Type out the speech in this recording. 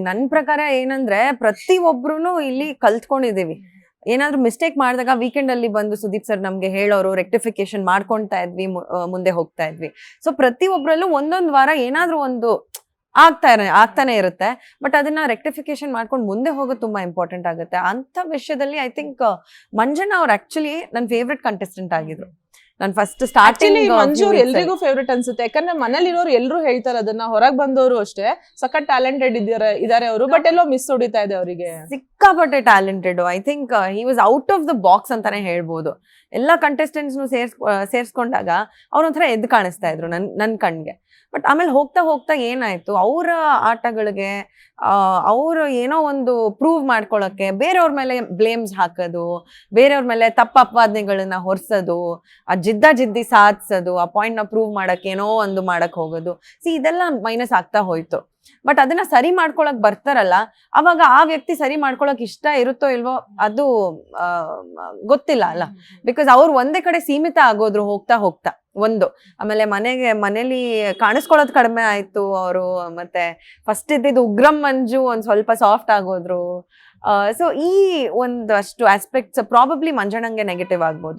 ನನ್ ಪ್ರಕಾರ ಏನಂದ್ರೆ ಪ್ರತಿಯೊಬ್ರು ಇಲ್ಲಿ ಕಲ್ತ್ಕೊಂಡಿದೀವಿ. ಏನಾದ್ರು ಮಿಸ್ಟೇಕ್ ಮಾಡಿದಾಗ ವೀಕೆಂಡ್ ಅಲ್ಲಿ ಬಂದು ಸುದೀಪ್ ಸರ್ ನಮ್ಗೆ ಹೇಳೋರು, ರೆಕ್ಟಿಫಿಕೇಶನ್ ಮಾಡ್ಕೊಂತಾ ಇದ್ವಿ, ಮುಂದೆ ಹೋಗ್ತಾ ಇದ್ವಿ. ಸೊ ಪ್ರತಿಯೊಬ್ರಲ್ಲೂ ಒಂದೊಂದ್ ವಾರ ಏನಾದ್ರೂ ಒಂದು ಆಗ್ತಾನೆ ಇರುತ್ತೆ. ಬಟ್ ಅದನ್ನ ರೆಕ್ಟಿಫಿಕೇಶನ್ ಮಾಡ್ಕೊಂಡು ಮುಂದೆ ಹೋಗೋದು ತುಂಬಾ ಇಂಪಾರ್ಟೆಂಟ್ ಆಗುತ್ತೆ. ಅಂತ ವಿಷಯದಲ್ಲಿ ಐ ಥಿಂಕ್ ಮಂಜಣ್ಣ ಅವ್ರು ಆಕ್ಚುಲಿ ನನ್ ಫೇವ್ರೆಟ್ ಕಂಟೆಸ್ಟೆಂಟ್ ಆಗಿದ್ರು. ನಾನು ಫಸ್ಟ್ ಸ್ಟಾರ್ಟಿಂಗ್ ಮಂಜು ಎಲ್ರಿಗೂ ಫೇವ್ರೆಟ್ ಅನ್ಸುತ್ತೆ, ಯಾಕಂದ್ರೆ ಮನೇಲಿರೋರು ಎಲ್ಲರೂ ಹೇಳ್ತಾರೆ ಅದನ್ನ. ಹೊರಗ್ ಬಂದವರು ಅಷ್ಟೇ ಸಖತ್ ಟ್ಯಾಲೆಂಟೆಡ್ ಇದಾರೆ ಅವರು, ಬಟ್ ಎಲ್ಲೋ ಮಿಸ್ ಹೊಡಿತಾ ಇದೆ ಅವರಿಗೆ. ಸಿಕ್ಕಾಪಟ್ಟೆ talented. I think he was out of the box ಅಂತಾನೆ ಹೇಳ್ಬೋದು. ಎಲ್ಲ ಕಂಟೆಸ್ಟೆಂಟ್ಸ್ ಸೇರ್ಸ್ಕೊಂಡಾಗ ಅವ್ರೊಂಥರ ಎದ್ದು ಕಾಣಿಸ್ತಾ ಇದ್ರು ನನ್ ಕಣ್ಗೆ. ಬಟ್ ಆಮೇಲೆ ಹೋಗ್ತಾ ಹೋಗ್ತಾ ಏನಾಯ್ತು, ಅವರ ಆಟಗಳಿಗೆ ಅವರು ಏನೋ ಒಂದು ಪ್ರೂವ್ ಮಾಡ್ಕೊಳಕ್ಕೆ ಬೇರೆಯವ್ರ ಮೇಲೆ ಬ್ಲೇಮ್ಸ್ ಹಾಕೋದು, ಬೇರೆಯವ್ರ ಮೇಲೆ ತಪ್ಪ ಅಪವಾದನೆಗಳನ್ನ ಹೊರ್ಸೋದು, ಆ ಜಿದ್ದಿ ಸಾಧಿಸೋದು, ಆ ಪಾಯಿಂಟ್ ನ ಪ್ರೂವ್ ಮಾಡಕ್ ಏನೋ ಒಂದು ಮಾಡಕ್ ಹೋಗೋದು. ಇದೆಲ್ಲ ಮೈನಸ್ ಆಗ್ತಾ ಹೋಯ್ತು. ಬಟ್ ಅದನ್ನ ಸರಿ ಮಾಡ್ಕೊಳಕ್ ಬರ್ತಾರಲ್ಲ, ಅವಾಗ ಆ ವ್ಯಕ್ತಿ ಸರಿ ಮಾಡ್ಕೊಳಕ್ ಇಷ್ಟ ಇರುತ್ತೋ ಇಲ್ವೋ ಅದು ಗೊತ್ತಿಲ್ಲ ಅಲ್ಲ. ಬಿಕಾಸ್ ಅವ್ರು ಒಂದೇ ಕಡೆ ಸೀಮಿತ ಆಗೋದ್ರು ಹೋಗ್ತಾ ಹೋಗ್ತಾ ಒಂದು. ಆಮೇಲೆ ಮನೇಲಿ ಕಾಣಿಸ್ಕೊಳ್ಳೋದು ಕಡಿಮೆ ಆಯ್ತು ಅವರು. ಮತ್ತೆ ಫಸ್ಟ್ ಇದ್ದಿದ್ದು ಉಗ್ರಂ ಮಂಜು ಒಂದ್ ಸ್ವಲ್ಪ ಸಾಫ್ಟ್ ಆಗೋದ್ರು. ಸೊ ಈ ಒಂದಷ್ಟು ಆಸ್ಪೆಕ್ಟ್ಸ್ ಪ್ರಾಬಬ್ಲಿ ಮಂಜಣ್ಣಂಗೆ ನೆಗೆಟಿವ್ ಆಗ್ಬೋದು.